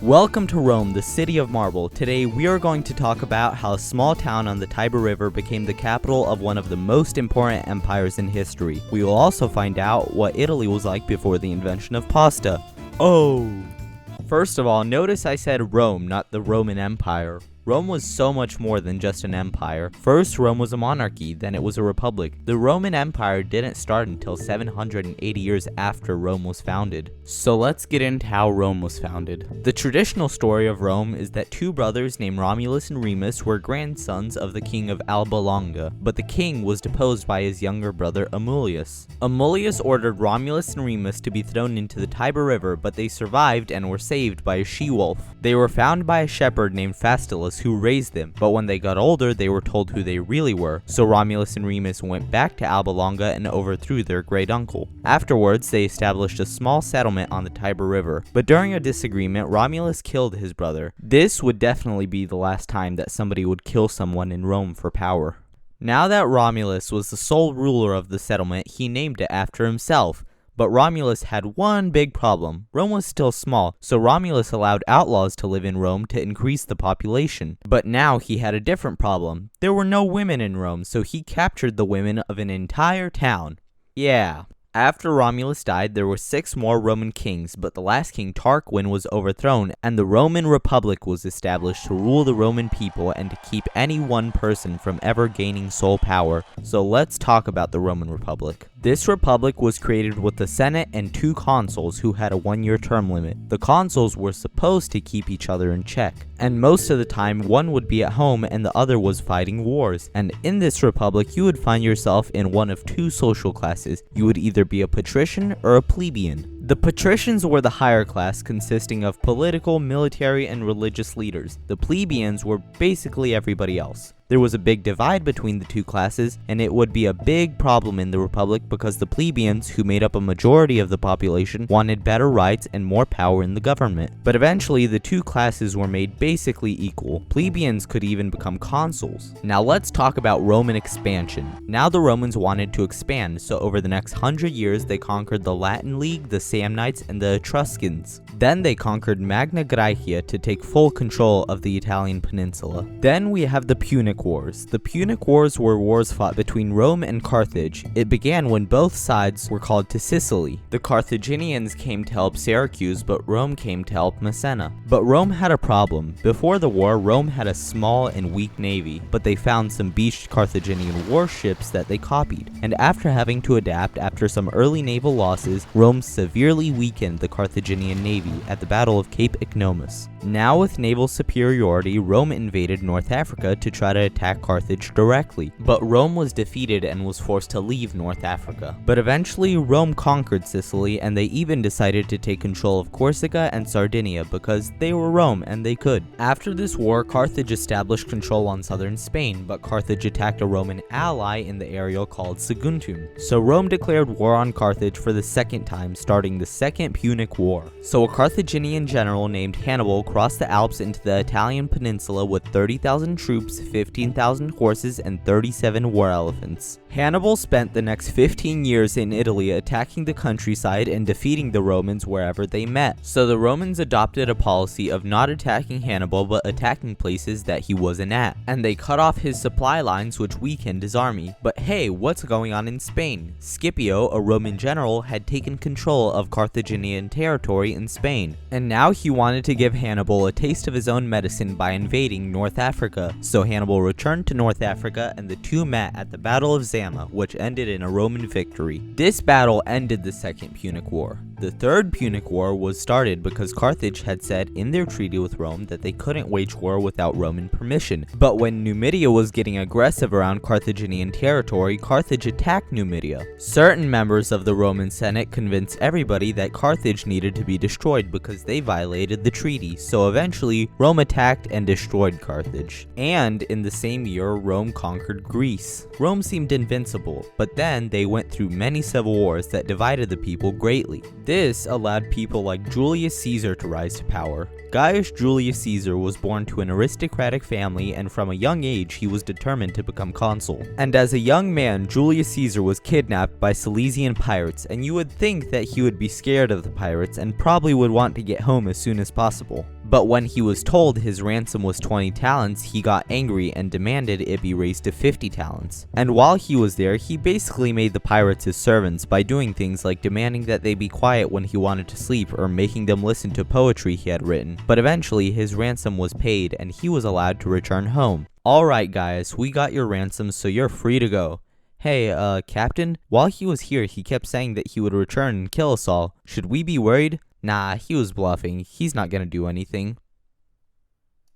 Welcome to Rome, the city of marble. Today we are going to talk about how a small town on the Tiber River became the capital of one of the most important empires in history. We will also find out what Italy was like before the invention of pasta. First of all, notice I said Rome, not the Roman Empire. Rome was so much more than just an empire. First, Rome was a monarchy, then it was a republic. The Roman Empire didn't start until 780 years after Rome was founded. So let's get into how Rome was founded. The traditional story of Rome is that two brothers named Romulus and Remus were grandsons of the king of Alba Longa, but the king was deposed by his younger brother Amulius. Amulius ordered Romulus and Remus to be thrown into the Tiber River, but they survived and were saved by a she-wolf. They were found by a shepherd named Fastulus who raised them, but when they got older they were told who they really were, so Romulus and Remus went back to Alba Longa and overthrew their great uncle. Afterwards they established a small settlement on the Tiber River, but during a disagreement Romulus killed his brother. This would definitely be the last time that somebody would kill someone in Rome for power. Now that Romulus was the sole ruler of the settlement, he named it after himself. But Romulus had one big problem. Rome was still small, so Romulus allowed outlaws to live in Rome to increase the population. But now he had a different problem. There were no women in Rome, so he captured the women of an entire town. Yeah. After Romulus died, there were 6 more Roman kings, but the last king, Tarquin, was overthrown, and the Roman Republic was established to rule the Roman people and to keep any one person from ever gaining sole power. So let's talk about the Roman Republic. This republic was created with the Senate and 2 consuls who had a 1-year term limit. The consuls were supposed to keep each other in check, and most of the time one would be at home and the other was fighting wars. And in this republic you would find yourself in one of 2 social classes. You would either be a patrician or a plebeian. The patricians were the higher class, consisting of political, military, and religious leaders. The plebeians were basically everybody else. There was a big divide between the 2 classes, and it would be a big problem in the Republic because the plebeians, who made up a majority of the population, wanted better rights and more power in the government. But eventually, the 2 classes were made basically equal. Plebeians could even become consuls. Now let's talk about Roman expansion. Now the Romans wanted to expand, so over the next 100 years, they conquered the Latin League, the Samnites, and the Etruscans. Then they conquered Magna Graecia to take full control of the Italian peninsula. Then we have the Punic Wars. The Punic Wars were wars fought between Rome and Carthage. It began when both sides were called to Sicily. The Carthaginians came to help Syracuse, but Rome came to help Messina. But Rome had a problem. Before the war, Rome had a small and weak navy, but they found some beached Carthaginian warships that they copied. And after having to adapt after some early naval losses, Rome severely weakened the Carthaginian navy at the Battle of Cape Icnomus. Now with naval superiority, Rome invaded North Africa to try to attack Carthage directly, but Rome was defeated and was forced to leave North Africa. But eventually Rome conquered Sicily, and they even decided to take control of Corsica and Sardinia because they were Rome and they could. After this war, Carthage established control on southern Spain, but Carthage attacked a Roman ally in the area called Saguntum. So Rome declared war on Carthage for the second time, starting the Second Punic War. So a Carthaginian general named Hannibal crossed the Alps into the Italian peninsula with 30,000 troops, 15,000 horses, and 37 war elephants. Hannibal spent the next 15 years in Italy attacking the countryside and defeating the Romans wherever they met. So the Romans adopted a policy of not attacking Hannibal but attacking places that he wasn't at. And they cut off his supply lines, which weakened his army. But hey, what's going on in Spain? Scipio, a Roman general, had taken control of Carthaginian territory in Spain. And now he wanted to give Hannibal a taste of his own medicine by invading North Africa. So Hannibal returned to North Africa and the two met at the Battle of Zama, which ended in a Roman victory. This battle ended the Second Punic War. The Third Punic War was started because Carthage had said in their treaty with Rome that they couldn't wage war without Roman permission. But when Numidia was getting aggressive around Carthaginian territory, Carthage attacked Numidia. Certain members of the Roman Senate convinced everybody that Carthage needed to be destroyed because they violated the treaty, so eventually Rome attacked and destroyed Carthage. And in the same year, Rome conquered Greece. Rome seemed invincible, but then they went through many civil wars that divided the people greatly. This allowed people like Julius Caesar to rise to power. Gaius Julius Caesar was born to an aristocratic family, and from a young age he was determined to become consul. And as a young man, Julius Caesar was kidnapped by Silesian pirates, and you would think that he would be scared of the pirates and probably would want to get home as soon as possible. But when he was told his ransom was 20 talents, he got angry and demanded it be raised to 50 talents. And while he was there, he basically made the pirates his servants by doing things like demanding that they be quiet when he wanted to sleep or making them listen to poetry he had written. But eventually his ransom was paid and he was allowed to return home. Alright guys, we got your ransom, so you're free to go. Hey, Captain, while he was here, he kept saying that he would return and kill us all. Should we be worried? Nah, he was bluffing. He's not gonna do anything.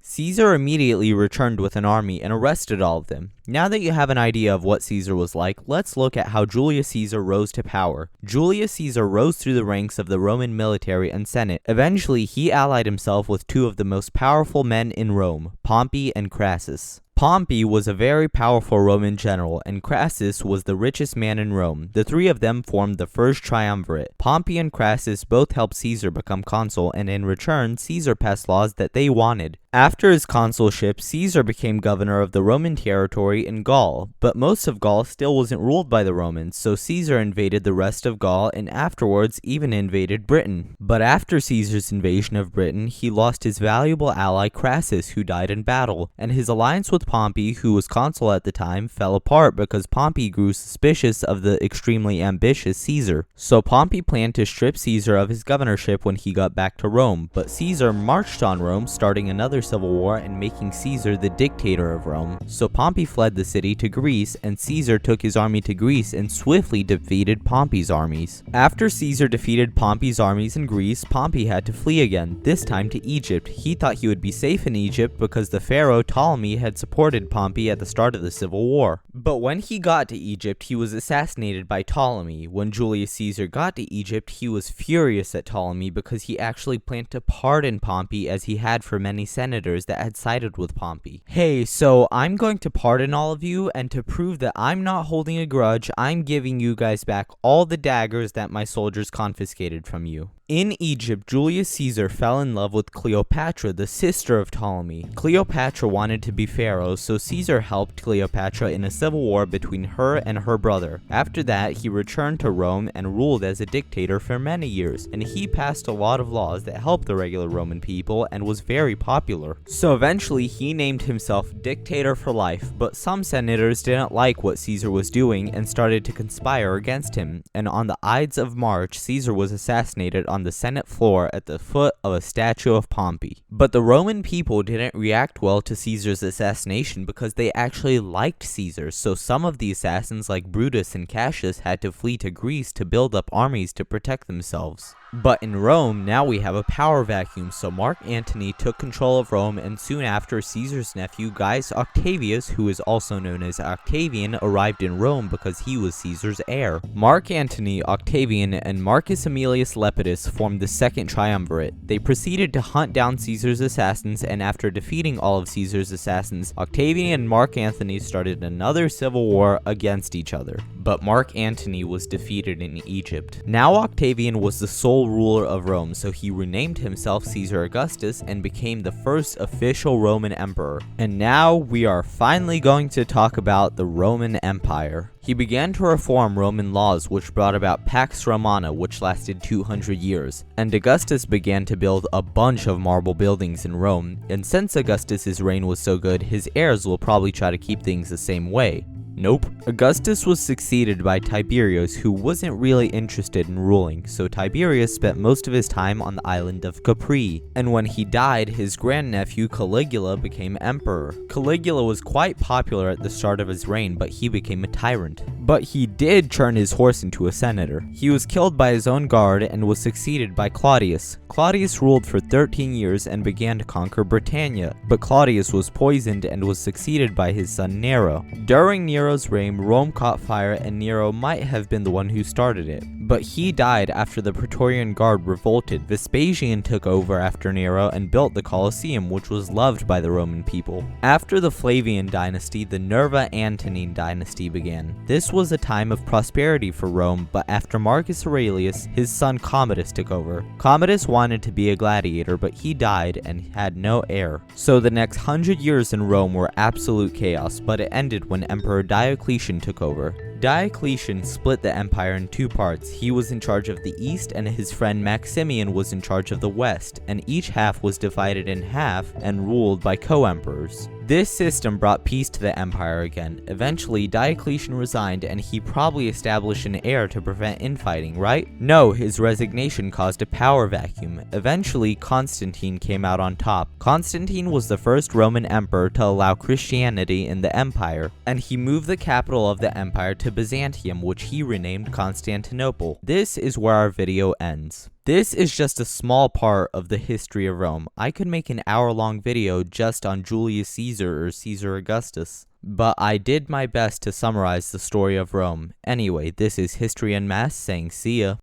Caesar immediately returned with an army and arrested all of them. Now that you have an idea of what Caesar was like, let's look at how Julius Caesar rose to power. Julius Caesar rose through the ranks of the Roman military and Senate. Eventually, he allied himself with two of the most powerful men in Rome, Pompey and Crassus. Pompey was a very powerful Roman general, and Crassus was the richest man in Rome. The three of them formed the first triumvirate. Pompey and Crassus both helped Caesar become consul, and in return, Caesar passed laws that they wanted. After his consulship, Caesar became governor of the Roman territory in Gaul, but most of Gaul still wasn't ruled by the Romans, so Caesar invaded the rest of Gaul and afterwards even invaded Britain. But after Caesar's invasion of Britain, he lost his valuable ally Crassus, who died in battle, and his alliance with Pompey, who was consul at the time, fell apart because Pompey grew suspicious of the extremely ambitious Caesar. So Pompey planned to strip Caesar of his governorship when he got back to Rome, but Caesar marched on Rome, starting another civil war and making Caesar the dictator of Rome. So Pompey fled the city to Greece, and Caesar took his army to Greece and swiftly defeated Pompey's armies. After Caesar defeated Pompey's armies in Greece, Pompey had to flee again, this time to Egypt. He thought he would be safe in Egypt because the pharaoh Ptolemy had supported Pompey at the start of the civil war. But when he got to Egypt, he was assassinated by Ptolemy. When Julius Caesar got to Egypt, he was furious at Ptolemy because he actually planned to pardon Pompey as he had for many senators that had sided with Pompey. Hey, so I'm going to pardon all of you, and to prove that I'm not holding a grudge, I'm giving you guys back all the daggers that my soldiers confiscated from you. In Egypt, Julius Caesar fell in love with Cleopatra, the sister of Ptolemy. Cleopatra wanted to be pharaoh, so Caesar helped Cleopatra in a civil war between her and her brother. After that, he returned to Rome and ruled as a dictator for many years, and he passed a lot of laws that helped the regular Roman people and was very popular. So eventually, he named himself dictator for life, but some senators didn't like what Caesar was doing and started to conspire against him, and on the Ides of March, Caesar was assassinated on the Senate floor at the foot of a statue of Pompey. But the Roman people didn't react well to Caesar's assassination because they actually liked Caesar, so some of the assassins like Brutus and Cassius had to flee to Greece to build up armies to protect themselves. But in Rome, now we have a power vacuum, so Mark Antony took control of Rome, and soon after, Caesar's nephew Gaius Octavius, who is also known as Octavian, arrived in Rome because he was Caesar's heir. Mark Antony, Octavian, and Marcus Aemilius Lepidus formed the second triumvirate. They proceeded to hunt down Caesar's assassins, and after defeating all of Caesar's assassins, Octavian and Mark Antony started another civil war against each other. But Mark Antony was defeated in Egypt. Now Octavian was the sole ruler of Rome, so he renamed himself Caesar Augustus and became the first official Roman emperor. And now we are finally going to talk about the Roman Empire. He began to reform Roman laws, which brought about Pax Romana, which lasted 200 years. And Augustus began to build a bunch of marble buildings in Rome, and since Augustus's reign was so good, his heirs will probably try to keep things the same way. Nope. Augustus was succeeded by Tiberius, who wasn't really interested in ruling, so Tiberius spent most of his time on the island of Capri. And when he died, his grandnephew Caligula became emperor. Caligula was quite popular at the start of his reign, but he became a tyrant. But he did turn his horse into a senator. He was killed by his own guard and was succeeded by Claudius. Claudius ruled for 13 years and began to conquer Britannia, but Claudius was poisoned and was succeeded by his son Nero. During Nero's reign, Rome caught fire and Nero might have been the one who started it. But he died after the Praetorian Guard revolted. Vespasian took over after Nero and built the Colosseum, which was loved by the Roman people. After the Flavian dynasty, the Nerva Antonine dynasty began. This was a time of prosperity for Rome, but after Marcus Aurelius, his son Commodus took over. Commodus wanted to be a gladiator, but he died and had no heir. So the next 100 years in Rome were absolute chaos, but it ended when Emperor Diocletian took over. Diocletian split the empire in two parts. He was in charge of the east and his friend Maximian was in charge of the west, and each half was divided in half and ruled by co-emperors. This system brought peace to the empire again. Eventually, Diocletian resigned and he probably established an heir to prevent infighting, right? No, his resignation caused a power vacuum. Eventually, Constantine came out on top. Constantine was the first Roman emperor to allow Christianity in the empire, and he moved the capital of the empire to Byzantium, which he renamed Constantinople. This is where our video ends. This is just a small part of the history of Rome. I could make an hour-long video just on Julius Caesar or Caesar Augustus, but I did my best to summarize the story of Rome. Anyway, this is History Unmasked saying see ya.